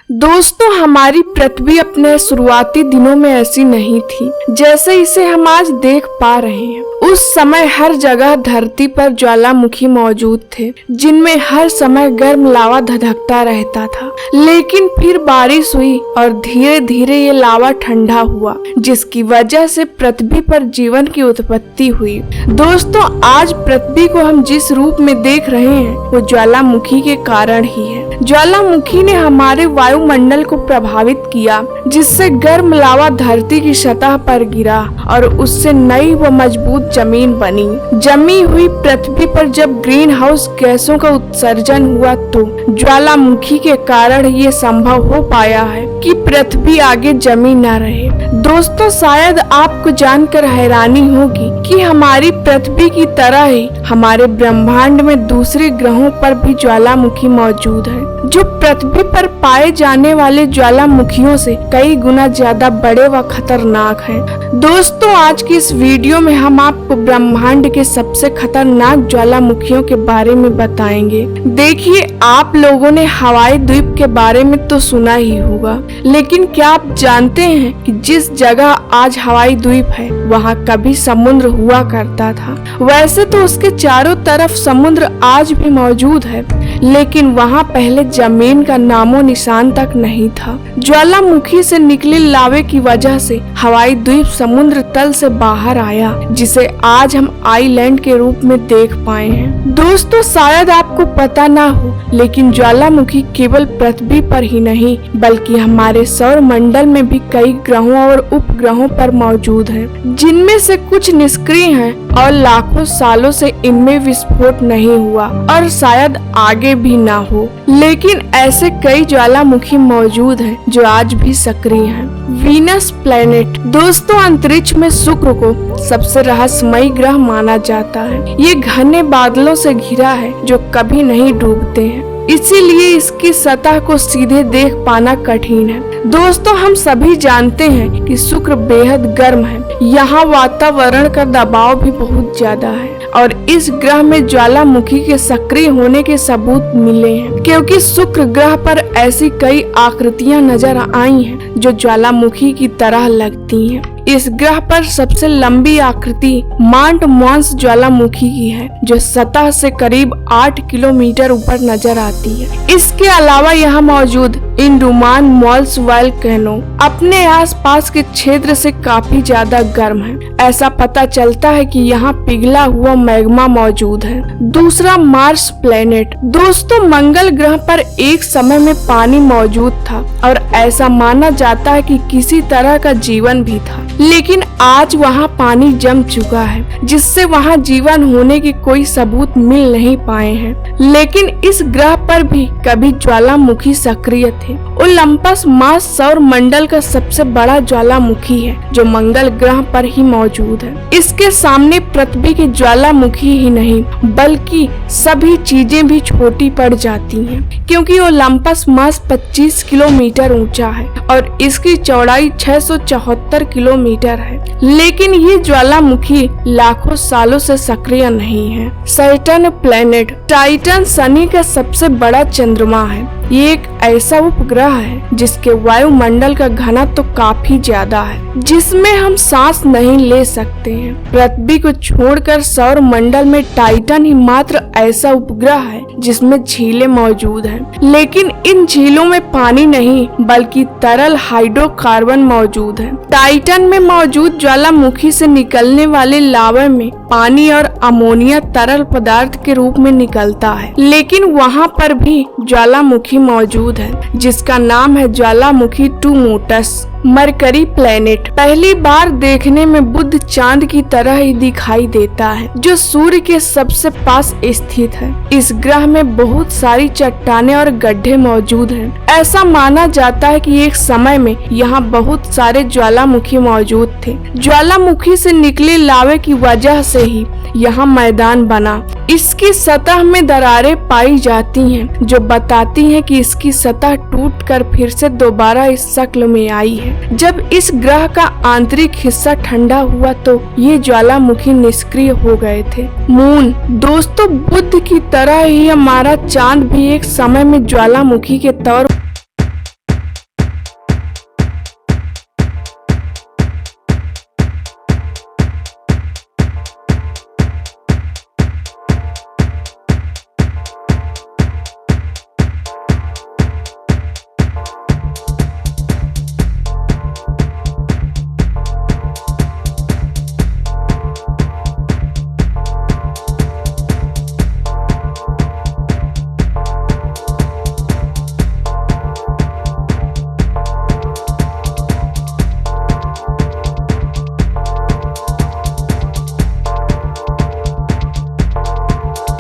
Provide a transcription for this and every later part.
दोस्तों, हमारी पृथ्वी अपने शुरुआती दिनों में ऐसी नहीं थी जैसे इसे हम आज देख पा रहे हैं। उस समय हर जगह धरती पर ज्वालामुखी मौजूद थे, जिनमें हर समय गर्म लावा धधकता रहता था। लेकिन फिर बारिश हुई और धीरे धीरे ये लावा ठंडा हुआ, जिसकी वजह से पृथ्वी पर जीवन की उत्पत्ति हुई। दोस्तों, आज पृथ्वी को हम जिस रूप में देख रहे हैं वो ज्वालामुखी के कारण ही है। ज्वालामुखी ने हमारे वायुमंडल को प्रभावित किया, जिससे गर्म लावा धरती की सतह पर गिरा और उससे नई व मजबूत जमीन बनी। जमी हुई पृथ्वी पर जब ग्रीन हाउस गैसों का उत्सर्जन हुआ तो ज्वालामुखी के कारण ये संभव हो पाया है कि पृथ्वी आगे जमी न रहे। दोस्तों, शायद आपको जानकर हैरानी होगी कि हमारी पृथ्वी की तरह ही हमारे ब्रह्मांड में दूसरे ग्रहों पर भी ज्वालामुखी मौजूद है, जो पृथ्वी पर पाए जाने वाले ज्वालामुखियों से कई गुना ज्यादा बड़े व खतरनाक हैं। दोस्तों, आज की इस वीडियो में हम आपको ब्रह्मांड के सबसे खतरनाक ज्वालामुखियों के बारे में बताएंगे। देखिए, आप लोगों ने हवाई द्वीप के बारे में तो सुना ही होगा, लेकिन क्या आप जानते हैं कि जिस जगह आज हवाई द्वीप है वहाँ कभी समुद्र हुआ करता था। वैसे तो उसके चारों तरफ समुद्र आज भी मौजूद है, लेकिन वहाँ पहले जमीन का नामो निशान तक नहीं था। ज्वालामुखी से निकले लावे की वजह से हवाई द्वीप समुद्र तल से बाहर आया, जिसे आज हम आइलैंड के रूप में देख पाए हैं। दोस्तों, शायद आपको पता ना हो, लेकिन ज्वालामुखी केवल पृथ्वी पर ही नहीं बल्कि हमारे सौर मंडल में भी कई ग्रहों और उपग्रहों पर मौजूद है, जिनमें से कुछ निष्क्रिय हैं और लाखों सालों से इनमें विस्फोट नहीं हुआ और शायद आगे भी ना हो। लेकिन ऐसे कई ज्वालामुखी मौजूद हैं जो आज भी सक्रिय हैं। Venus planet. दोस्तों, अंतरिक्ष में शुक्र को सबसे रहस्यमयी ग्रह माना जाता है। ये घने बादलों से घिरा है जो कभी नहीं डूबते हैं, इसीलिए इसकी सतह को सीधे देख पाना कठिन है। दोस्तों, हम सभी जानते हैं कि शुक्र बेहद गर्म है। यहाँ वातावरण का दबाव भी बहुत ज्यादा है और इस ग्रह में ज्वालामुखी के सक्रिय होने के सबूत मिले हैं, क्योंकि शुक्र ग्रह पर ऐसी कई आकृतियां नजर आई हैं जो ज्वालामुखी की तरह लगती हैं। इस ग्रह पर सबसे लंबी आकृति माउंट मॉन्स ज्वालामुखी की है, जो सतह से करीब 8 किलोमीटर ऊपर नजर आती है। इसके अलावा यहाँ मौजूद इंडुमान मॉल्स वोल्केनो अपने आसपास के क्षेत्र से काफी ज्यादा गर्म है। ऐसा पता चलता है कि यहाँ पिघला हुआ मैग्मा मौजूद है। दूसरा, मार्स प्लेनेट। दोस्तों, मंगल ग्रह पर एक समय में पानी मौजूद था और ऐसा माना जाता है कि किसी तरह का जीवन भी था, लेकिन आज वहाँ पानी जम चुका है, जिससे वहाँ जीवन होने के कोई सबूत मिल नहीं पाए हैं। लेकिन इस ग्रह पर भी कभी ज्वालामुखी सक्रिय थे। ओलंपस मार्स सौर मंडल का सबसे बड़ा ज्वालामुखी है, जो मंगल ग्रह पर ही मौजूद है। इसके सामने पृथ्वी के ज्वालामुखी ही नहीं बल्कि सभी चीजें भी छोटी पड़ जाती हैं, क्योंकि ओलंपस मार्स 25 किलोमीटर ऊंचा है और इसकी चौड़ाई 674 किलोमीटर है। लेकिन ये ज्वालामुखी लाखों सालों से सक्रिय नहीं है। Saturn planet. टाइटन शनि का सबसे बड़ा चंद्रमा है। ये एक ऐसा उपग्रह है जिसके वायुमंडल का घनत्व तो काफी ज्यादा है, जिसमें हम सांस नहीं ले सकते हैं। पृथ्वी को छोड़कर सौर मंडल में टाइटन ही मात्र ऐसा उपग्रह है जिसमें झीलें मौजूद हैं। लेकिन इन झीलों में पानी नहीं बल्कि तरल हाइड्रोकार्बन मौजूद है। टाइटन में मौजूद ज्वालामुखी से निकलने वाले लावा में पानी और अमोनिया तरल पदार्थ के रूप में निकलता है, लेकिन वहाँ पर भी ज्वालामुखी मौजूद है जिसका नाम है ज्वालामुखी टूमोटस। Mercury planet. पहली बार देखने में बुध चांद की तरह ही दिखाई देता है, जो सूर्य के सबसे पास स्थित है। इस ग्रह में बहुत सारी चट्टानें और गड्ढे मौजूद हैं। ऐसा माना जाता है कि एक समय में यहाँ बहुत सारे ज्वालामुखी मौजूद थे। ज्वालामुखी से निकले लावे की वजह से ही यहाँ मैदान बना। इसकी सतह में दरारें पाई जाती हैं, जो बताती हैं कि इसकी सतह टूटकर फिर से दोबारा इस शक्ल में आई है। जब इस ग्रह का आंतरिक हिस्सा ठंडा हुआ तो ये ज्वालामुखी निष्क्रिय हो गए थे। मून। दोस्तों, बुध की तरह ही हमारा चांद भी एक समय में ज्वालामुखी के तौर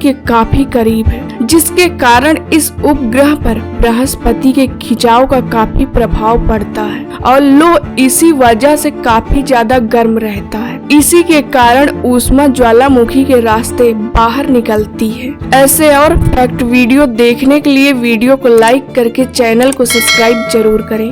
के काफी करीब है, जिसके कारण इस उपग्रह पर बृहस्पति के खिंचाव का काफी प्रभाव पड़ता है और लोह इसी वजह से काफी ज्यादा गर्म रहता है। इसी के कारण ऊष्मा ज्वालामुखी के रास्ते बाहर निकलती है। ऐसे और फैक्ट वीडियो देखने के लिए वीडियो को लाइक करके चैनल को सब्सक्राइब जरूर करें।